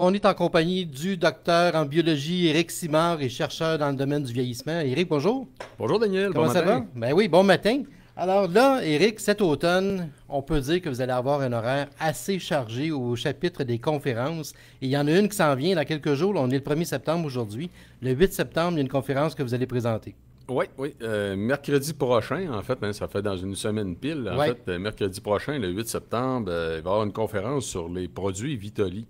On est en compagnie du docteur en biologie Éric Simard et chercheur dans le domaine du vieillissement. Éric, bonjour. Bonjour Daniel, bon Comment ça matin. va? Ben oui, bon matin. Alors là, Éric, cet automne, on peut dire que vous allez avoir un horaire assez chargé au chapitre des conférences. Et il y en a une qui s'en vient dans quelques jours. Là, on est le 1er septembre aujourd'hui. Le 8 septembre, il y a une conférence que vous allez présenter. Oui, oui, mercredi prochain, en fait, hein, ça fait dans une semaine pile. En Oui. fait, mercredi prochain, le 8 septembre, il va y avoir une conférence sur les produits Vitali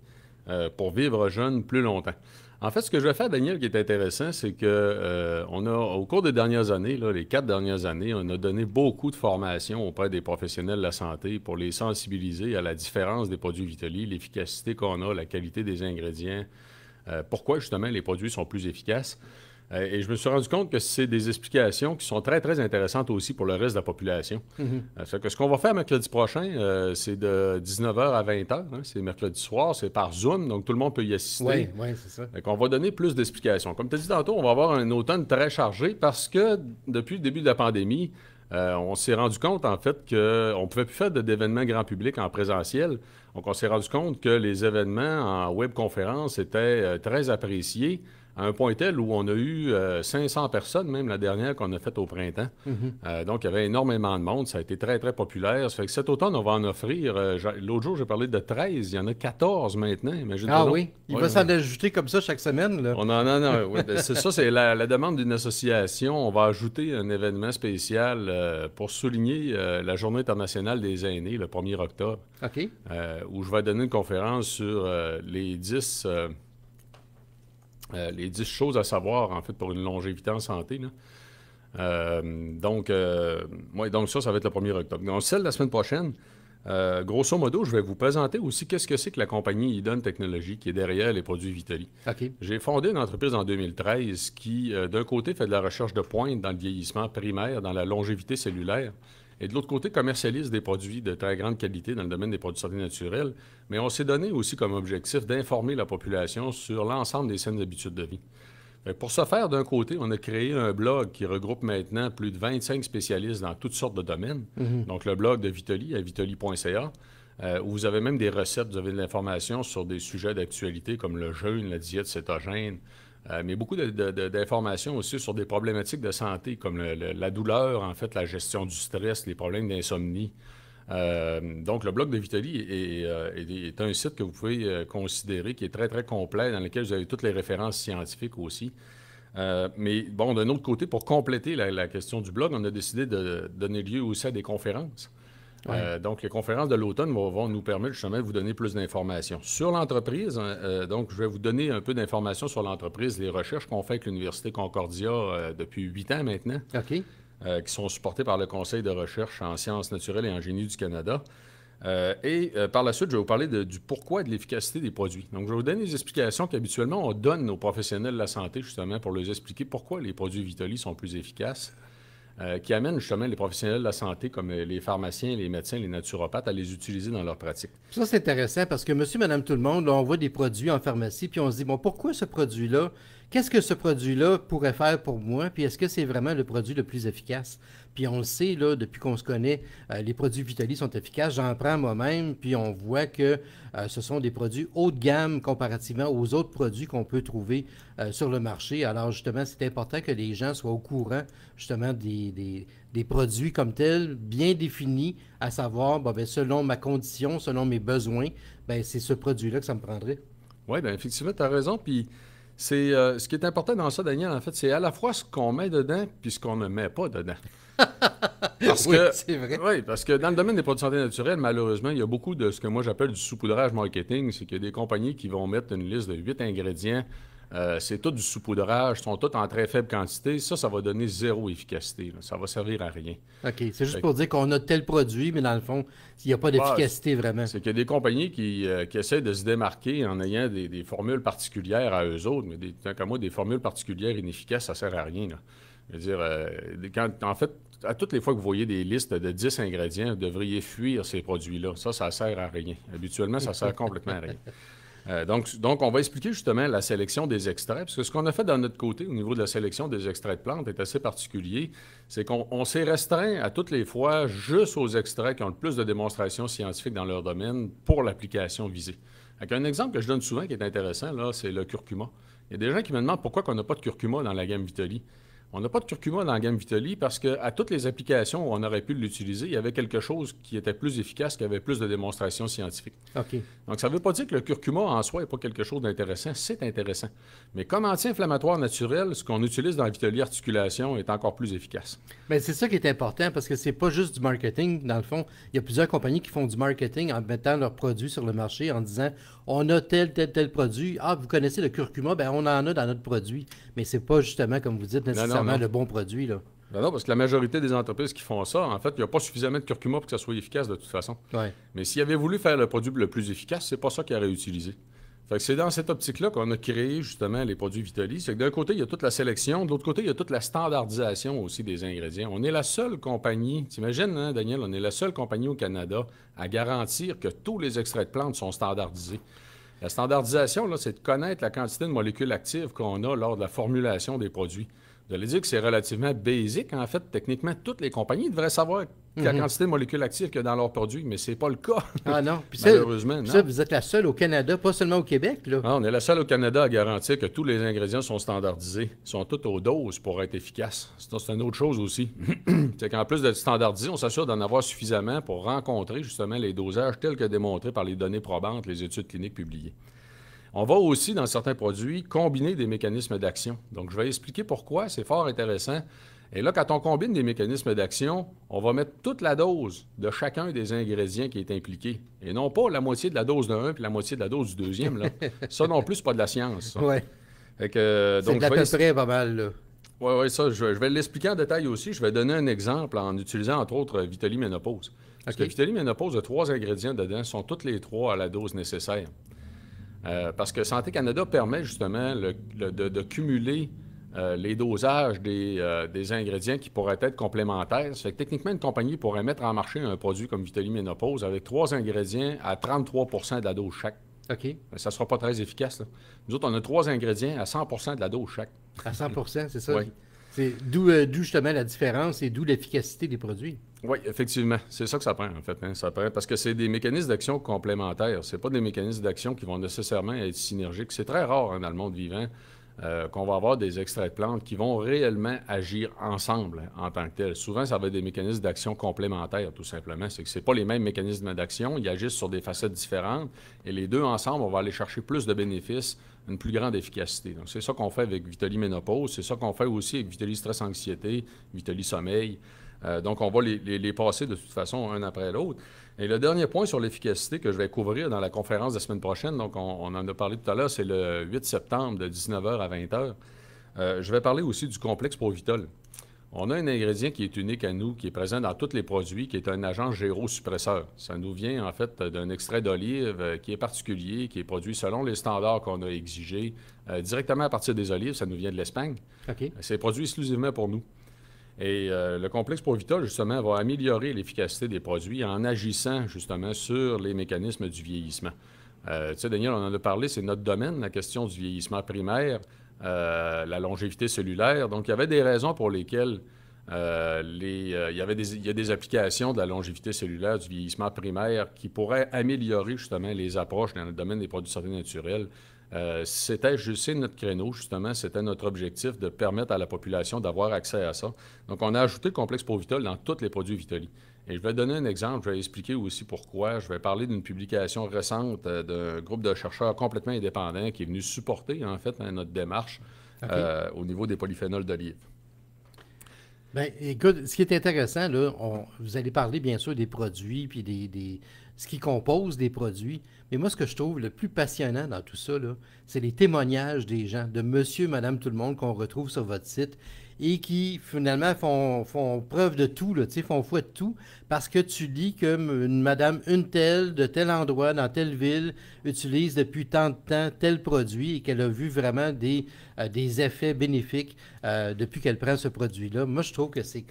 pour vivre jeune plus longtemps. En fait, ce que je vais faire, Daniel, qui est intéressant, c'est que on a, au cours des dernières années, là, les 4 dernières années, on a donné beaucoup de formations auprès des professionnels de la santé pour les sensibiliser à la différence des produits Vitali, l'efficacité qu'on a, la qualité des ingrédients, pourquoi justement les produits sont plus efficaces. Et je me suis rendu compte que c'est des explications qui sont très, très intéressantes aussi pour le reste de la population. Mhm. Fait que ce qu'on va faire mercredi prochain, c'est de 19h à 20h. Hein, c'est mercredi soir, c'est par Zoom, donc tout le monde peut y Oui, assister. oui, c'est ça. Fait qu'on va donner plus d'explications. Comme tu as dit tantôt, on va avoir un automne très chargé parce que depuis le début de la pandémie, on s'est rendu compte en fait qu'on ne pouvait plus faire d'événements grand public en présentiel. Donc on s'est rendu compte que les événements en webconférence étaient très appréciés à un point tel où on a eu 500 personnes, même la dernière qu'on a faite au printemps. Mhm. Donc, il y avait énormément de monde. Ça a été très, très populaire. Ça fait que cet automne, on va en offrir. L'autre jour, j'ai parlé de 13. Il y en a 14 maintenant. Imagine-toi Ah donc. oui, il Oui, va oui. s'en ajouter comme ça chaque semaine, là. On en a, non, oui, ben, c'est ça, c'est la demande d'une association. On va ajouter un événement spécial pour souligner la Journée internationale des aînés, le 1er octobre, OK. où je vais donner une conférence sur les 10 choses à savoir, en fait, pour une longévité en santé, là. Ouais, donc ça va être le 1er octobre. Donc, celle de la semaine prochaine, grosso modo, je vais vous présenter aussi qu'est-ce que c'est que la compagnie Idon Technologies qui est derrière les produits Vitali. OK. J'ai fondé une entreprise en 2013 qui, d'un côté, fait de la recherche de pointe dans le vieillissement primaire, dans la longévité cellulaire, et de l'autre côté, commercialise des produits de très grande qualité dans le domaine des produits de santé naturelle. Mais on s'est donné aussi comme objectif d'informer la population sur l'ensemble des saines habitudes de vie. Fait que pour ce faire, d'un côté, on a créé un blog qui regroupe maintenant plus de 25 spécialistes dans toutes sortes de domaines. Mhm. Donc, le blog de Vitali à vitali.ca, où vous avez même des recettes, vous avez de l'information sur des sujets d'actualité comme le jeûne, la diète cétogène, mais beaucoup d'informations aussi sur des problématiques de santé comme la douleur, en fait, la gestion du stress, les problèmes d'insomnie. Donc, le blog de Vitali est un site que vous pouvez considérer qui est très, très complet, dans lequel vous avez toutes les références scientifiques aussi. Mais bon, d'un autre côté, pour compléter la question du blog, on a décidé de donner lieu aussi à des conférences. Ouais. Donc, les conférences de l'automne vont nous permettre justement de vous donner plus d'informations. Sur l'entreprise, donc, je vais vous donner un peu d'informations sur l'entreprise, les recherches qu'on fait avec l'Université Concordia depuis 8 ans maintenant, OK. qui sont supportées par le Conseil de recherche en sciences naturelles et en génie du Canada. Par la suite, je vais vous parler du pourquoi et de l'efficacité des produits. Donc, je vais vous donner des explications qu'habituellement, on donne aux professionnels de la santé, justement, pour leur expliquer pourquoi les produits Vitali sont plus efficaces, qui amènent justement les professionnels de la santé, comme les pharmaciens, les médecins, les naturopathes, à les utiliser dans leur pratique. Ça, c'est intéressant parce que monsieur, madame, tout le monde, là, on voit des produits en pharmacie, puis on se dit, bon, pourquoi ce produit-là? Qu'est-ce que ce produit-là pourrait faire pour moi? Puis est-ce que c'est vraiment le produit le plus efficace? Puis on le sait, là, depuis qu'on se connaît, les produits Vitali sont efficaces. J'en prends moi-même, puis on voit que ce sont des produits haut de gamme comparativement aux autres produits qu'on peut trouver sur le marché. Alors justement, c'est important que les gens soient au courant justement des produits comme tels, bien définis, à savoir, bon, ben, selon ma condition, selon mes besoins, ben, c'est ce produit-là que ça me prendrait. Oui, bien, effectivement, tu as raison. Puis, ce qui est important dans ça, Daniel, en fait, c'est à la fois ce qu'on met dedans puis ce qu'on ne met pas dedans. Parce Oui, que, c'est vrai. oui, parce que dans le domaine des produits de santé naturelle, malheureusement, il y a beaucoup de ce que moi j'appelle du saupoudrage marketing. C'est qu'il y a des compagnies qui vont mettre une liste de 8 ingrédients. C'est tout du saupoudrage, sont tous en très faible quantité. Ça va donner zéro efficacité, là. Ça va servir à rien. OK. C'est juste Fait pour dire qu'on a tel produit, mais dans le fond, il n'y a pas bah, d'efficacité vraiment. c'est qu'il y a des compagnies qui essaient de se démarquer en ayant des formules particulières à eux autres, mais tant qu'à moi, des formules particulières inefficaces, ça sert à rien, là. Je veux dire, en fait, à toutes les fois que vous voyez des listes de 10 ingrédients, vous devriez fuir ces produits-là. Ça sert à rien. Habituellement, ça sert complètement à rien. Donc, on va expliquer justement la sélection des extraits, parce que ce qu'on a fait dans notre côté au niveau de la sélection des extraits de plantes est assez particulier. C'est qu'on s'est restreint à toutes les fois juste aux extraits qui ont le plus de démonstrations scientifiques dans leur domaine pour l'application visée. Avec un exemple que je donne souvent qui est intéressant, là, c'est le curcuma. Il y a des gens qui me demandent pourquoi on n'a pas de curcuma dans la gamme Vitali. On n'a pas de curcuma dans la gamme Vitali parce qu'à toutes les applications où on aurait pu l'utiliser, il y avait quelque chose qui était plus efficace, qui avait plus de démonstrations scientifiques. OK. Donc, ça ne veut pas dire que le curcuma en soi n'est pas quelque chose d'intéressant. C'est intéressant. Mais comme anti-inflammatoire naturel, ce qu'on utilise dans la Vitali articulation est encore plus efficace. Bien, c'est ça qui est important parce que c'est pas juste du marketing. Dans le fond, il y a plusieurs compagnies qui font du marketing en mettant leurs produits sur le marché en disant on a tel produit. Ah, vous connaissez le curcuma, ben on en a dans notre produit. Mais c'est pas justement, comme vous dites, nécessairement le bon produit, là. Ben non, parce que la majorité des entreprises qui font ça, en fait, il n'y a pas suffisamment de curcuma pour que ça soit efficace de toute façon. Ouais. Mais s'ils avaient voulu faire le produit le plus efficace, c'est pas ça qu'ils auraient utilisé. Fait que c'est dans cette optique-là qu'on a créé justement les produits Vitali. C'est que d'un côté, il y a toute la sélection, de l'autre côté, il y a toute la standardisation aussi des ingrédients. On est la seule compagnie, t'imagines, hein, Daniel, on est la seule compagnie au Canada à garantir que tous les extraits de plantes sont standardisés. La standardisation, là, c'est de connaître la quantité de molécules actives qu'on a lors de la formulation des produits. Vous allez dire que c'est relativement basique. En fait, techniquement, toutes les compagnies devraient savoir la quantité de molécules actives qu'il y a dans leurs produits, mais c'est pas le cas. Ah non. Puis malheureusement. Ça, vous êtes la seule au Canada, pas seulement au Québec, là. Ah, on est la seule au Canada à garantir que tous les ingrédients sont standardisés, sont tous aux doses pour être efficaces. C'est une autre chose aussi. C'est qu'en plus de standardiser, on s'assure d'en avoir suffisamment pour rencontrer justement les dosages tels que démontrés par les données probantes, les études cliniques publiées. On va aussi, dans certains produits, combiner des mécanismes d'action. Donc, je vais expliquer pourquoi, c'est fort intéressant. Et là, quand on combine des mécanismes d'action, on va mettre toute la dose de chacun des ingrédients qui est impliqué. Et non pas la moitié de la dose d'un puis la moitié de la dose du deuxième. Là. Ça non plus, c'est pas de la science. Oui. C'est de l'à peu près pas mal, là. Oui, ça, je vais l'expliquer en détail aussi. Je vais donner un exemple en utilisant, entre autres, Vitali Ménopause. Parce que Vitali Ménopause a 3 ingrédients dedans, sont tous les 3 à la dose nécessaire. Parce que Santé Canada permet justement de cumuler les dosages des ingrédients qui pourraient être complémentaires. Ça fait que techniquement, une compagnie pourrait mettre en marché un produit comme Vitali Ménopause avec 3 ingrédients à 33 de la dose chaque. OK. Ça ne sera pas très efficace, là. Nous autres, on a 3 ingrédients à 100 de la dose chaque. À 100 c'est ça? Oui. C'est d'où justement la différence et d'où l'efficacité des produits. Oui, effectivement. C'est ça que ça prend, en fait. Hein. Ça prend parce que c'est des mécanismes d'action complémentaires. C'est pas des mécanismes d'action qui vont nécessairement être synergiques. C'est très rare hein, dans le monde vivant qu'on va avoir des extraits de plantes qui vont réellement agir ensemble hein, en tant que tels. Souvent, ça va être des mécanismes d'action complémentaires, tout simplement. C'est que c'est pas les mêmes mécanismes d'action. Ils agissent sur des facettes différentes. Et les deux ensemble, on va aller chercher plus de bénéfices, une plus grande efficacité. Donc, c'est ça qu'on fait avec Vitali Ménopause. C'est ça qu'on fait aussi avec Vitali Stress-Anxiété, Vitali Sommeil. Donc, on va les passer de toute façon un après l'autre. Et le dernier point sur l'efficacité que je vais couvrir dans la conférence de la semaine prochaine, donc on en a parlé tout à l'heure, c'est le 8 septembre de 19h à 20h. Je vais parler aussi du complexe Provitol. On a un ingrédient qui est unique à nous, qui est présent dans tous les produits, qui est un agent gérosuppresseur. Ça nous vient en fait d'un extrait d'olive qui est particulier, qui est produit selon les standards qu'on a exigés, directement à partir des olives. Ça nous vient de l'Espagne. OK. C'est produit exclusivement pour nous. Et le complexe Provitol, justement, va améliorer l'efficacité des produits en agissant, justement, sur les mécanismes du vieillissement. Tu sais, Daniel, on en a parlé, c'est notre domaine, la question du vieillissement primaire, la longévité cellulaire. Donc, il y avait des raisons pour lesquelles il y a des applications de la longévité cellulaire, du vieillissement primaire, qui pourraient améliorer, justement, les approches dans le domaine des produits de santé naturelle. C'est notre créneau, justement, c'était notre objectif de permettre à la population d'avoir accès à ça. Donc, on a ajouté le complexe Provitol dans tous les produits Vitali. Et je vais donner un exemple, je vais expliquer aussi pourquoi. Je vais parler d'une publication récente d'un groupe de chercheurs complètement indépendants qui est venu supporter, en fait, notre démarche au niveau des polyphénols d'olive. Bien, écoute, ce qui est intéressant, là, vous allez parler bien sûr des produits, puis ce qui compose des produits. Mais moi, ce que je trouve le plus passionnant dans tout ça, là, c'est les témoignages des gens, de monsieur, madame, tout le monde qu'on retrouve sur votre site et qui, finalement, font preuve de tout, là, font foi de tout, parce que tu lis que une madame, une telle, de tel endroit, dans telle ville, utilise depuis tant de temps tel produit et qu'elle a vu vraiment des effets bénéfiques depuis qu'elle prend ce produit-là. Moi, je trouve que c'est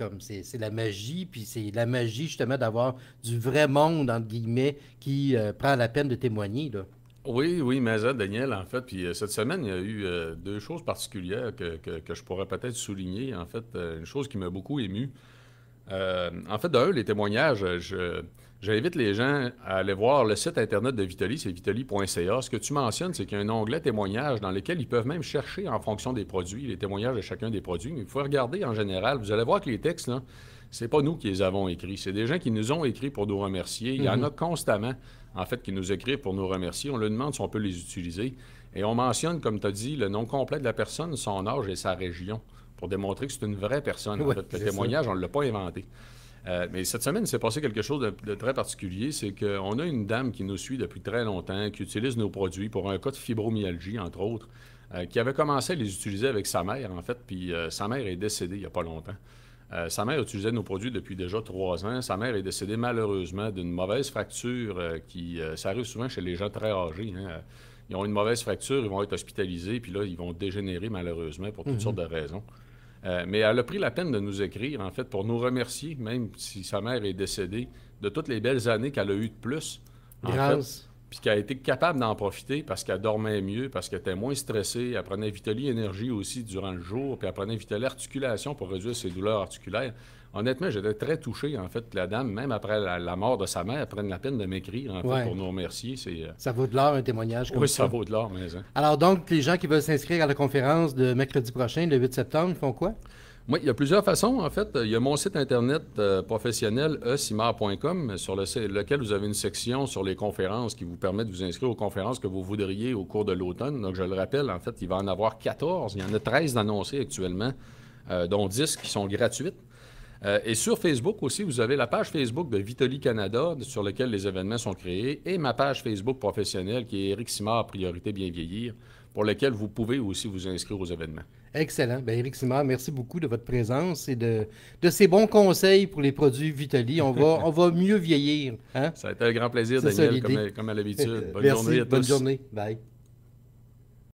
la magie, puis c'est la magie, justement, d'avoir du vrai monde, entre guillemets, qui prend la peine de témoigner, là. Oui, mais ça, Daniel, en fait, puis cette semaine, il y a eu 2 choses particulières que je pourrais peut-être souligner. En fait, une chose qui m'a beaucoup ému. En fait, d'un, les témoignages, J'invite les gens à aller voir le site Internet de Vitali, c'est vitali.ca. Ce que tu mentionnes, c'est qu'il y a un onglet témoignages dans lequel ils peuvent même chercher en fonction des produits, les témoignages de chacun des produits. Mais il faut regarder en général. Vous allez voir que les textes, là, c'est pas nous qui les avons écrits. C'est des gens qui nous ont écrits pour nous remercier. Il y en a constamment, en fait, qui nous écrivent pour nous remercier. On leur demande si on peut les utiliser. Et on mentionne, comme tu as dit, le nom complet de la personne, son âge et sa région, pour démontrer que c'est une vraie personne. En fait, le témoignage, on ne l'a pas inventé. Mais cette semaine, il s'est passé quelque chose de très particulier. C'est qu'on a une dame qui nous suit depuis très longtemps, qui utilise nos produits pour un cas de fibromyalgie, entre autres, qui avait commencé à les utiliser avec sa mère, en fait, puis sa mère est décédée il n'y a pas longtemps. Sa mère utilisait nos produits depuis déjà 3 ans. Sa mère est décédée malheureusement d'une mauvaise fracture ça arrive souvent chez les gens très âgés. Hein. Ils ont une mauvaise fracture, ils vont être hospitalisés, puis là, ils vont dégénérer malheureusement pour toutes sortes de raisons. Mais elle a pris la peine de nous écrire, en fait, pour nous remercier, même si sa mère est décédée, de toutes les belles années qu'elle a eues de plus, en fait, puis qu'elle a été capable d'en profiter parce qu'elle dormait mieux, parce qu'elle était moins stressée, elle prenait Vitali Énergie aussi durant le jour, puis elle prenait Vitali Articulation pour réduire ses douleurs articulaires. Honnêtement, j'étais très touché, en fait, que la dame, même après la mort de sa mère, prenne la peine de m'écrire, en fait, pour nous remercier. Ça vaut de l'or, un témoignage comme ça. Oui, ça vaut de l'or, mais... Hein. Alors donc, les gens qui veulent s'inscrire à la conférence de mercredi prochain, le 8 septembre, font quoi? Oui, il y a plusieurs façons, en fait. Il y a mon site Internet professionnel, simar.com, sur lequel vous avez une section sur les conférences qui vous permet de vous inscrire aux conférences que vous voudriez au cours de l'automne. Donc, je le rappelle, en fait, il va en avoir 14. Il y en a 13 d'annoncés actuellement, dont 10 qui sont gratuites. Et sur Facebook aussi, vous avez la page Facebook de Vitali Canada, sur laquelle les événements sont créés, et ma page Facebook professionnelle, qui est Éric Simard, Priorité Bien Vieillir, pour laquelle vous pouvez aussi vous inscrire aux événements. Excellent. Bien, Éric Simard, merci beaucoup de votre présence et de ces bons conseils pour les produits Vitali. On va mieux vieillir. Hein? Ça a été un grand plaisir, Daniel, comme à l'habitude. Bonne journée à tous. Bonne journée. Bye.